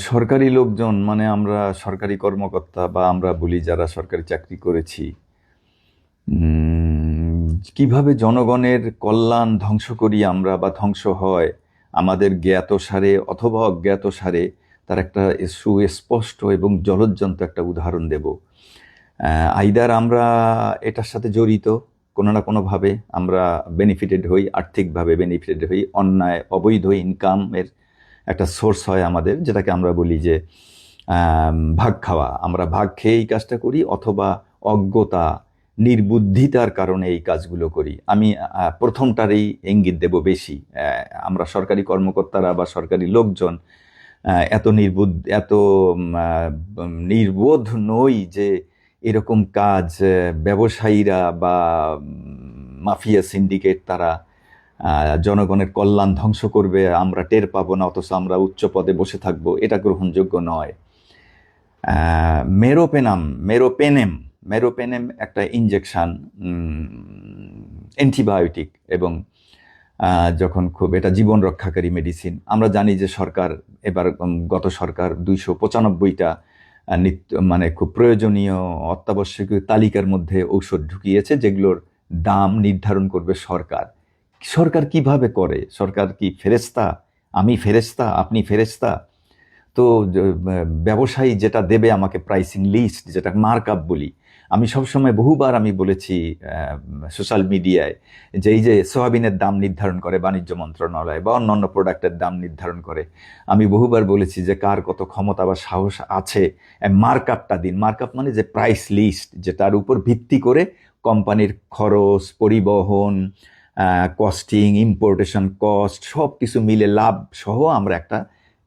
সরকারি লোকজন মানে আমরা সরকারি কর্মকর্তা বা আমরা বলি যারা সরকারি চাকরি করেছি, কিভাবে জনগণের কল্যাণ ধ্বংস করি আমরা বা ধ্বংস হয় আমাদের জ্ঞাতসারে অথবা অজ্ঞাতসারে, তার একটা সুস্পষ্ট এবং জলজ্জন্ত একটা উদাহরণ দেব। আইদার আমরা এটার সাথে জড়িত, কোনো না কোনোভাবে আমরা বেনিফিটেড হই, আর্থিকভাবে বেনিফিটেড হই, অন্যায় অবৈধ ইনকামের একটা সোর্স হয় আমাদের, যেটাকে আমরা বলি যে ভাগ খাওয়া। আমরা ভাগ খেয়ে এই কাজটা করি, অথবা অজ্ঞতা নির্বুদ্ধিতার কারণে এই কাজগুলো করি। আমি প্রথমটারই ইঙ্গিত দেব বেশি। আমরা সরকারি কর্মকর্তারা বা সরকারি লোকজন এত নির্বোধ নই যে এরকম কাজ ব্যবসায়ীরা বা মাফিয়া সিন্ডিকেট তারা জনগণের কল্যাণ ধ্বংস করবে, আমরা টের পাবো না, অথচ আমরা উচ্চ পদে বসে থাকবো। এটা গ্রহণযোগ্য নয়। মেরোপেনেম একটা ইনজেকশন, অ্যান্টিবায়োটিক, এবং যখন খুব এটা জীবন রক্ষাকারী মেডিসিন। আমরা জানি যে সরকার গত সরকার 295টা মানে খুব প্রয়োজনীয় অত্যাবশ্যকীয় তালিকার মধ্যে ঔষধ ঢুকিয়েছে, যেগুলোর দাম নির্ধারণ করবে সরকার। সরকার কিভাবে করে? সরকার কি ফেরেশতা? আমি ফেরেশতা? আপনি ফেরেশতা? তো ব্যবসায়ী যেটা দেবে আমাকে, প্রাইসিং লিস্ট, যেটা মার্ক আপ বলি, আমি সবসময় বহুবার আমি বলেছি সোশ্যাল মিডিয়ায়, যে এই যে সোয়াবিনের দাম নির্ধারণ করে বাণিজ্য মন্ত্রণালয় বা অন্যান্য প্রোডাক্টের দাম নির্ধারণ করে, আমি বহুবার বলেছি যে কার কত ক্ষমতা বা সাহস আছে, মার্ক আপটা দিন। মার্ক আপ মানে যে প্রাইস লিস্ট, যেটার উপর ভিত্তি করে কোম্পানির খরচ, পরিবহন, কস্টিং, ইম্পোর্টেশন কস্ট, সব কিছু মিলে লাভ সহ আমরা একটা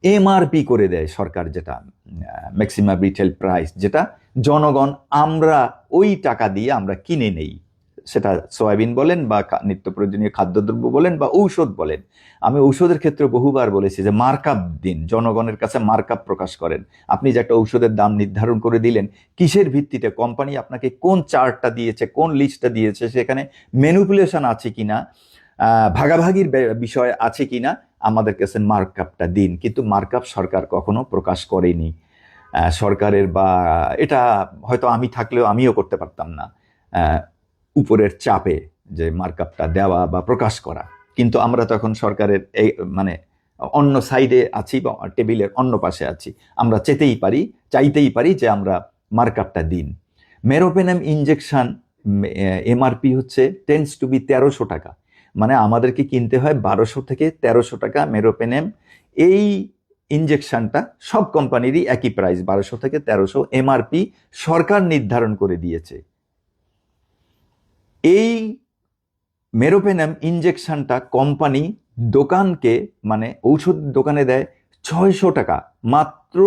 এমআরপি করে দেয় সরকার, যেটা ম্যাক্সিমাম রিটেল প্রাইস, যেটা জনগণ আমরা ওই টাকা দিয়ে আমরা কিনে নেই। সেটা সয়াবিন বলেন বা নিত্য প্রয়োজনীয় খাদ্যদ্রব্য বলেন বা ঔষধ বলেন। আমি ঔষধের ক্ষেত্রে বহুবার বলেছি যে মার্কআপ দিন, জনগণের কাছে মার্কআপ প্রকাশ করেন। আপনি যে একটা ঔষধের দাম নির্ধারণ করে দিলেন, কিসের ভিত্তিতে? কোম্পানি আপনাকে কোন চার্টটা দিয়েছে, কোন লিস্টটা দিয়েছে, সেখানে ম্যানিপুলেশন আছে কিনা, ভাগাভাগির বিষয় আছে কিনা, আমাদের কাছে মার্কআপটা দিন। কিন্তু মার্কআপ সরকার কখনো প্রকাশ করেনি। সরকারের বা এটা হয়তো আমি থাকলেও আমিও করতে পারতাম না, উপরের চাপে যে মার্কআপটা দেওয়া বা প্রকাশ করা। কিন্তু আমরা তখন সরকারের এই মানে অন্য সাইডে আছি বা টেবিলের অন্য পাশে আছি, আমরা চাইতেই পারি যে আমরা মার্কআপটা দিন। মেরোপেনাম ইনজেকশন এমআরপি হচ্ছে টেন্স টু বি 1300 টাকা। মানে আমাদেরকে কিনতে হয় 1200 থেকে 1300 টাকা মেরোপেনেম। এই ইনজেকশনটা সব কোম্পানিরই একই প্রাইস, 1200 থেকে 1300 এমআরপি সরকার নির্ধারণ করে দিয়েছে। এই মেরোপেনাম ইনজেকশনটা কোম্পানি দোকানকে, মানে ঔষধ দোকানে দেয় 600 টাকা, মাত্র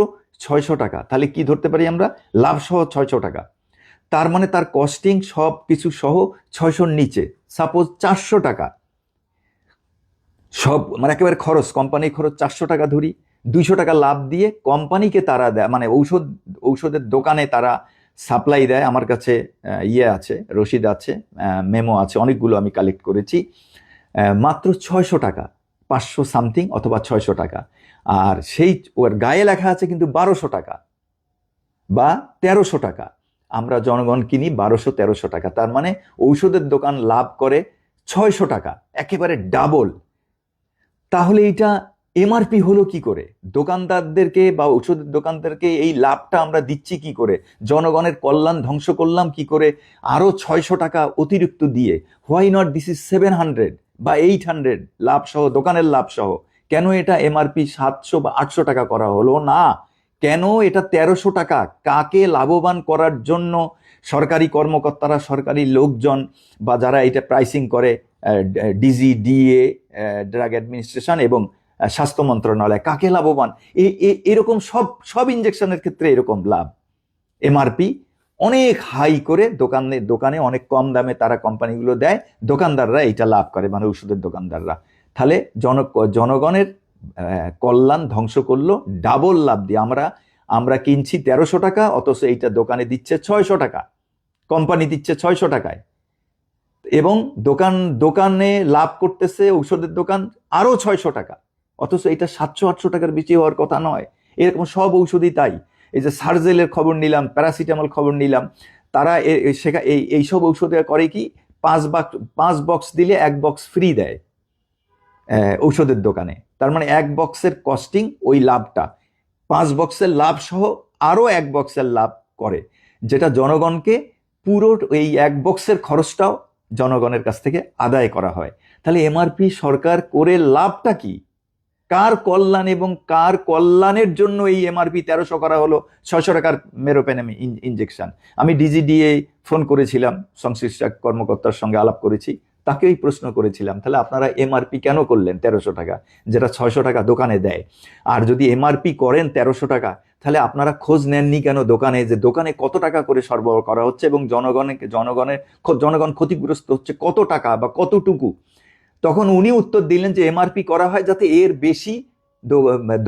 600 টাকা। তাহলে কি ধরতে পারি আমরা? লাভ সহ 600 টাকা। তার মানে তার কস্টিং সব কিছু সহ 600-র নিচে, সাপোজ 400 টাকা সব, মানে একেবারে খরচ, কোম্পানির খরচ 400 টাকা ধরি, 200 টাকা লাভ দিয়ে কোম্পানিকে তারা দেয়, মানে ঔষধের দোকানে তারা সাপ্লাই দেয়। আমার কাছে আছে, রসিদ আছে, মেমো আছে, অনেকগুলো আমি কালেক্ট করেছি। মাত্র 600 টাকা, 500 সামথিং অথবা 600 টাকা। আর সেই ওর গায়ে লেখা আছে কিন্তু 1200 টাকা বা 1300 টাকা। আমরা জনগণ কিনি 1200-1300 টাকা। তার মানে ঔষধের দোকান লাভ করে 600 টাকা, একেবারে ডাবল। তাহলে এটা এমআরপি হলো কি করে? দোকানদারদেরকে বা ঔষধের দোকানদারকে এই লাভটা আমরা দিচ্ছি কি করে? জনগণের কল্যাণ ধ্বংস করলাম কি করে আরো 600 টাকা অতিরিক্ত দিয়ে? হোয়াই নট দিস ইজ 700 বা 800 লাভ সহ, দোকানের লাভ সহ? কেন এটা এমআরপি 700 বা 800 টাকা করা হলো না? কেন এটা 1300 টাকা? কাকে লাভবান করার জন্য সরকারি কর্মকর্তারা, সরকারি লোকজন বা যারা এটা প্রাইসিং করে, ডিজি, ডিএ, ড্রাগ অ্যাডমিনিস্ট্রেশন এবং স্বাস্থ্য মন্ত্রণালয়, কাকে লাভবান? এরকম সব ইনজেকশনের ক্ষেত্রে এরকম লাভ। এমআরপি অনেক হাই করে দোকানে অনেক কম দামে তারা কোম্পানিগুলো দেয়, দোকানদাররা এটা লাভ করে, মানে ওষুধের দোকানদাররা। তাহলে জনগণের কল্যাণ ধ্বংস করলো ডাবল লাভ দিয়ে। আমরা কিনছি 1300 টাকা, অথচ এইটা দোকানে দিচ্ছে 600 টাকা, কোম্পানি দিচ্ছে 600 টাকায়, এবং দোকানে লাভ করতেছে ঔষধের দোকান আরো 600 টাকা, অথচ এটা 700-800 টাকার বেশি হওয়ার কথা নয়। এরকম সব ঔষধই তাই। এই যে সার্জেলের খবর নিলাম, প্যারাসিটামল খবর নিলাম, তারা এইসব ঔষধে করে কি, 5 বক্স দিলে 1 বক্স ফ্রি দেয় ঔষধের দোকানে। তার মানে 1 বক্সের কস্টিং ওই লাভটা 5 বক্সের লাভ সহ আরো 1 বক্সের লাভ করে, যেটা জনগণকে পুরো এই 1 বক্সের খরচটাও জনগণের কাছ থেকে আদায় করা হয়। তাহলে এমআরপি সরকার করে লাভটা কি? কার কল্যাণ এবং কার কল্যাণের জন্য এই এমআরপি 1300 করা হলো? 600 টাকার মেরোপেনাম ইনজেকশন। আমি ডিজিডিএ ফোন করেছিলাম, সংশ্লিষ্ট কর্মকর্তার সঙ্গে আলাপ করেছি, তাকেই প্রশ্ন করেছিলাম, তাহলে আপনারা এমআরপি কেন করলেন 1300 টাকা, যেটা 600 টাকা দোকানে দেয়? আর যদি এমআরপি করেন 1300 টাকা, তাহলে আপনারা খোঁজ নেননি কেন দোকানে, যে দোকানে কত টাকা করে সরবরাহ করা হচ্ছে এবং জনগণ ক্ষতিগ্রস্ত হচ্ছে কত টাকা বা কতটুকু? তখন উনি উত্তর দিলেন যে এমআরপি করা হয় যাতে এর বেশি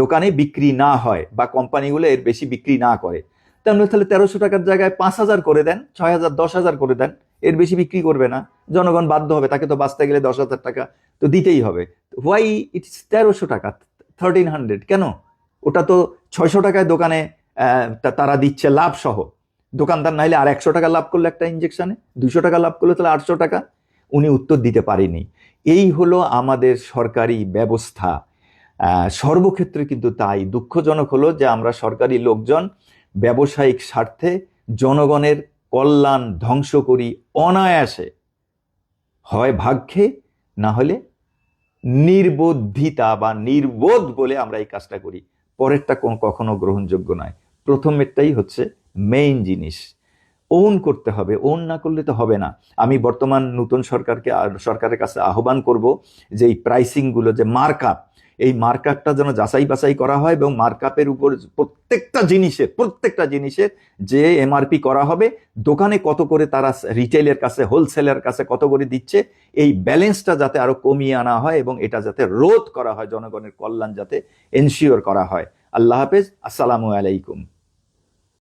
দোকানে বিক্রি না হয় বা কোম্পানিগুলো এর বেশি বিক্রি না করে। তাহলে 1300 টাকার জায়গায় 5000 করে দেন, 6000, 10,000 করে দেন, এর বেশি বিক্রি করবে না, জনগণ বাধ্য হবে, তাকে তো বাঁচতে গেলে 10,000 টাকা তো দিতেই হবে। হোয়াই ইটস 1300 টাকা, 1300 কেন? ওটা তো 600 টাকায় দোকানে তারা দিচ্ছে লাভ সহ। দোকানদার নাইলে আর 100 টাকা লাভ করলো একটা ইঞ্জেকশনে, 200 টাকা লাভ করলো, তাহলে 800 টাকা। উনি উত্তর দিতে পারেনি। এই হলো আমাদের সরকারি ব্যবস্থা। সর্বক্ষেত্রে কিন্তু তাই। দুঃখজনক হলো যে আমরা সরকারি লোকজন ব্যবসায়িক স্বার্থে জনগণের কল্যাণ ধ্বংস করি অনায়াসে, হয় ভাগ্যে, না হলে নির্বোধিতা বা নির্বোধ বলে আমরা এই কাজটা করি। পরেরটা কখনো গ্রহণযোগ্য নয়। প্রথমেরটাই হচ্ছে মেইন জিনিস। ওন করতে হবে, ওন না করলে তো হবে না। আমি বর্তমান নতুন সরকারের কাছে আহ্বান করব যে এই প্রাইসিংগুলো, যে মার্কআপ, এই মার্কআপটা যেন যাচাই বাছাই করা হয় এবং মার্কআপের উপর প্রত্যেকটা জিনিসের যে এমআরপি করা হবে, দোকানে কত করে তারা রিটেলের কাছে, হোলসেলের কাছে কত করে দিচ্ছে, এই ব্যালেন্সটা যাতে আরো কমিয়ে আনা হয় এবং এটা যাতে রোধ করা হয়, জনগণের কল্যাণ যাতে এনশিওর করা হয়। আল্লাহ হাফেজ, আসসালামু আলাইকুম।